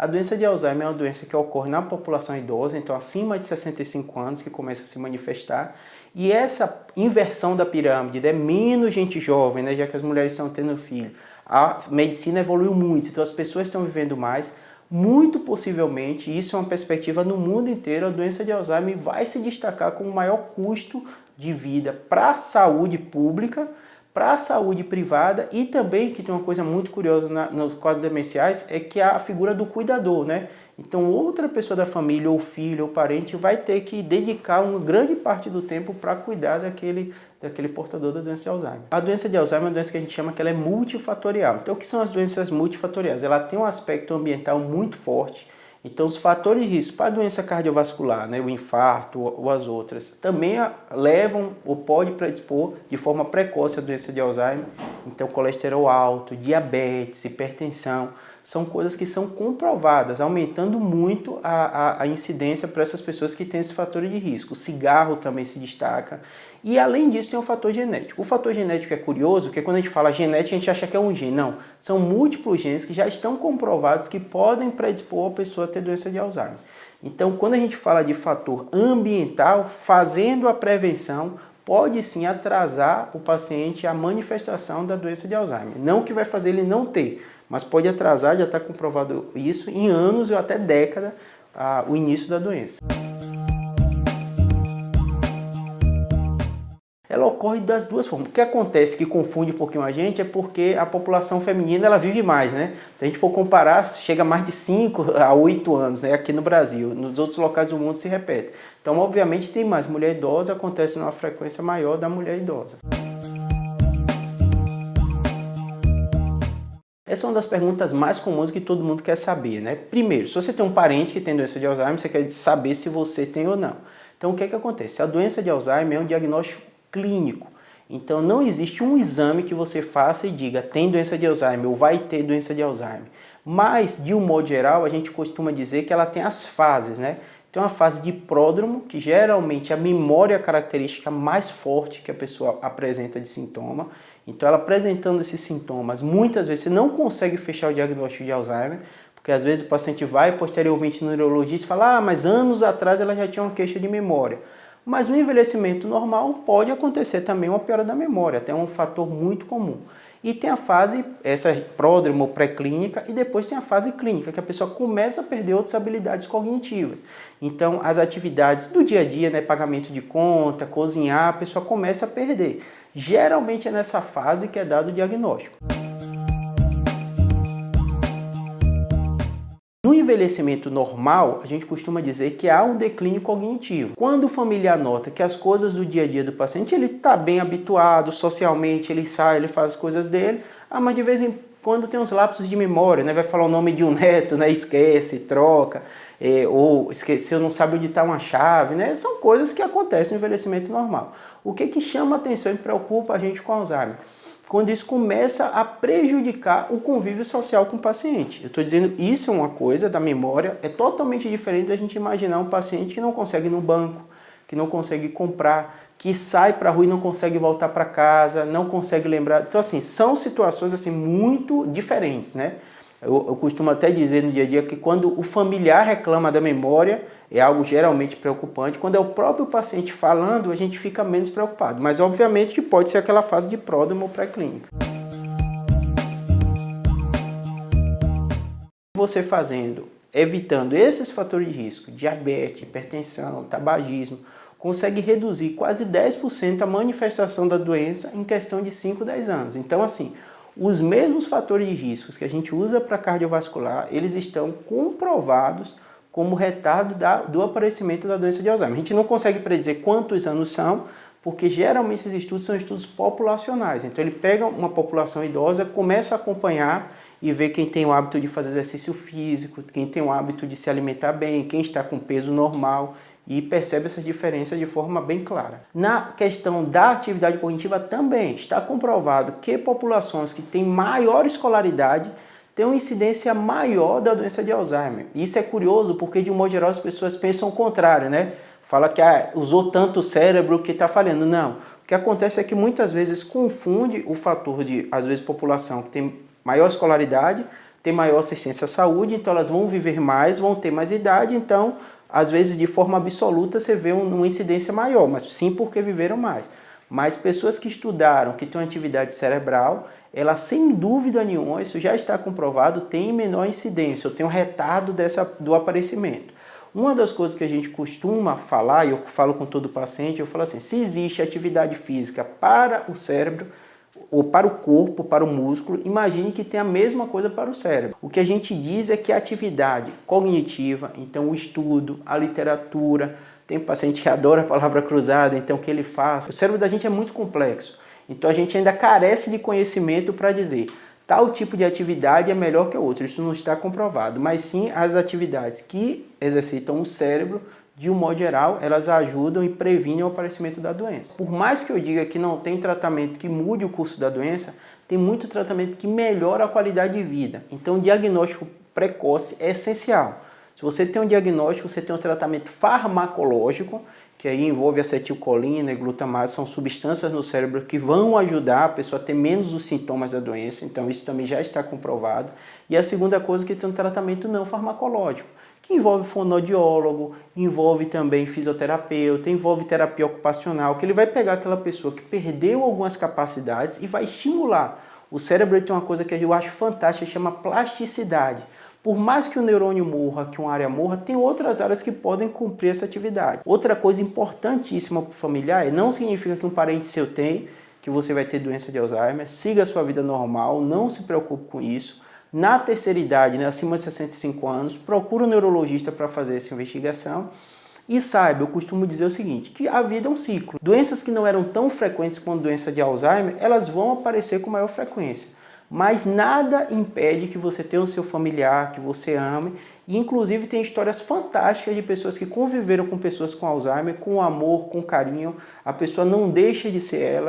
A doença de Alzheimer é uma doença que ocorre na população idosa, então acima de 65 anos que começa a se manifestar. E essa inversão da pirâmide, é menos gente jovem, né, já que as mulheres estão tendo filho. A medicina evoluiu muito, então as pessoas estão vivendo mais. Muito possivelmente, isso é uma perspectiva no mundo inteiro, a doença de Alzheimer vai se destacar como o maior custo de vida para a saúde pública, para a saúde privada e também, que tem uma coisa muito curiosa nos quadros demenciais, é que a figura do cuidador, né? Então outra pessoa da família, ou filho, ou parente, vai ter que dedicar uma grande parte do tempo para cuidar daquele portador da doença de Alzheimer. A doença de Alzheimer é uma doença que a gente chama que ela é multifatorial. Então o que são as doenças multifatoriais? Ela tem um aspecto ambiental muito forte. Então, os fatores de risco para a doença cardiovascular, né, o infarto ou as outras, também levam ou pode predispor de forma precoce a doença de Alzheimer. Então, colesterol alto, diabetes, hipertensão, são coisas que são comprovadas, aumentando muito a incidência para essas pessoas que têm esses fatores de risco. O cigarro também se destaca. E além disso tem o fator genético. O fator genético é curioso, porque quando a gente fala genética a gente acha que é um gene. Não, são múltiplos genes que já estão comprovados que podem predispor a pessoa a ter doença de Alzheimer. Então quando a gente fala de fator ambiental, fazendo a prevenção, pode sim atrasar o paciente a manifestação da doença de Alzheimer. Não que vai fazer ele não ter, mas pode atrasar, já está comprovado isso, em anos ou até década, o início da doença. Ela ocorre das duas formas. O que acontece que confunde um pouquinho a gente é porque a população feminina ela vive mais, né? Se a gente for comparar, chega a mais de 5 a 8 anos, né? Aqui no Brasil. Nos outros locais do mundo se repete. Então, obviamente, tem mais. Mulher idosa acontece numa frequência maior da mulher idosa. Essa é uma das perguntas mais comuns que todo mundo quer saber, né? Primeiro, se você tem um parente que tem doença de Alzheimer, você quer saber se você tem ou não. Então, o que acontece? A doença de Alzheimer é um diagnóstico clínico. Então, não existe um exame que você faça e diga tem doença de Alzheimer ou vai ter doença de Alzheimer. Mas, de um modo geral, a gente costuma dizer que ela tem as fases, né? Tem uma fase de pródromo, que geralmente é a memória característica mais forte que a pessoa apresenta de sintoma. Então, ela apresentando esses sintomas, muitas vezes você não consegue fechar o diagnóstico de Alzheimer, porque às vezes o paciente vai posteriormente no neurologista e fala mas anos atrás ela já tinha uma queixa de memória. Mas no envelhecimento normal pode acontecer também uma piora da memória, até um fator muito comum. E tem a fase, essa pródromo pré-clínica, e depois tem a fase clínica, que a pessoa começa a perder outras habilidades cognitivas. Então, as atividades do dia a dia, né, pagamento de conta, cozinhar, a pessoa começa a perder. Geralmente é nessa fase que é dado o diagnóstico. No envelhecimento normal, a gente costuma dizer que há um declínio cognitivo. Quando o familiar nota que as coisas do dia a dia do paciente, ele está bem habituado, socialmente, ele sai, ele faz as coisas dele, mas de vez em quando tem uns lapsos de memória, né? Vai falar o nome de um neto, né? Esquece, troca, ou esqueceu, não sabe onde está uma chave, né? São coisas que acontecem no envelhecimento normal. O que chama atenção e preocupa a gente com Alzheimer? Quando isso começa a prejudicar o convívio social com o paciente. Eu estou dizendo, isso é uma coisa da memória, é totalmente diferente da gente imaginar um paciente que não consegue ir no banco, que não consegue comprar, que sai para a rua e não consegue voltar para casa, não consegue lembrar. Então, assim, são situações assim, muito diferentes, né? Eu costumo até dizer no dia a dia que quando o familiar reclama da memória, é algo geralmente preocupante. Quando é o próprio paciente falando, a gente fica menos preocupado. Mas, obviamente, que pode ser aquela fase de pródromo ou pré-clínica. Você fazendo, evitando esses fatores de risco, diabetes, hipertensão, tabagismo, consegue reduzir quase 10% a manifestação da doença em questão de 5, 10 anos. Então, assim, os mesmos fatores de riscos que a gente usa para cardiovascular, eles estão comprovados como retardo do aparecimento da doença de Alzheimer. A gente não consegue predizer quantos anos são, porque geralmente esses estudos são estudos populacionais. Então ele pega uma população idosa, começa a acompanhar e ver quem tem o hábito de fazer exercício físico, quem tem o hábito de se alimentar bem, quem está com peso normal, e percebe essa diferença de forma bem clara. Na questão da atividade cognitiva também está comprovado que populações que têm maior escolaridade têm uma incidência maior da doença de Alzheimer. Isso é curioso porque, de um modo geral, as pessoas pensam o contrário, né? Fala que usou tanto o cérebro que está falhando. Não. O que acontece é que muitas vezes confunde o fator de, às vezes, população que tem maior escolaridade, ter maior assistência à saúde, então elas vão viver mais, vão ter mais idade, então, às vezes, de forma absoluta, você vê uma incidência maior, mas sim porque viveram mais. Mas pessoas que estudaram, que têm uma atividade cerebral, ela, sem dúvida nenhuma, isso já está comprovado, tem menor incidência, ou tem um retardo do aparecimento. Uma das coisas que a gente costuma falar, e eu falo com todo paciente, eu falo assim, se existe atividade física para o cérebro, ou para o corpo, para o músculo, imagine que tem a mesma coisa para o cérebro. O que a gente diz é que a atividade cognitiva, então o estudo, a literatura, tem paciente que adora a palavra cruzada, então o que ele faz? O cérebro da gente é muito complexo, então a gente ainda carece de conhecimento para dizer tal tipo de atividade é melhor que a outra, isso não está comprovado, mas sim as atividades que exercitam o cérebro, de um modo geral, elas ajudam e previnem o aparecimento da doença. Por mais que eu diga que não tem tratamento que mude o curso da doença, tem muito tratamento que melhora a qualidade de vida. Então, o diagnóstico precoce é essencial. Se você tem um diagnóstico, você tem um tratamento farmacológico, que aí envolve acetilcolina e glutamato, são substâncias no cérebro que vão ajudar a pessoa a ter menos os sintomas da doença, então isso também já está comprovado. E a segunda coisa é que tem um tratamento não farmacológico, que envolve fonoaudiólogo, envolve também fisioterapeuta, envolve terapia ocupacional, que ele vai pegar aquela pessoa que perdeu algumas capacidades e vai estimular. O cérebro tem uma coisa que eu acho fantástica, chama plasticidade. Por mais que o neurônio morra, que uma área morra, tem outras áreas que podem cumprir essa atividade. Outra coisa importantíssima para o familiar não significa que um parente seu tem, que você vai ter doença de Alzheimer, siga a sua vida normal, não se preocupe com isso. Na terceira idade, né, acima de 65 anos, procura um neurologista para fazer essa investigação. E saiba, eu costumo dizer o seguinte, que a vida é um ciclo. Doenças que não eram tão frequentes quanto doença de Alzheimer, elas vão aparecer com maior frequência. Mas nada impede que você tenha o seu familiar, que você ame. E inclusive tem histórias fantásticas de pessoas que conviveram com pessoas com Alzheimer, com amor, com carinho. A pessoa não deixa de ser ela.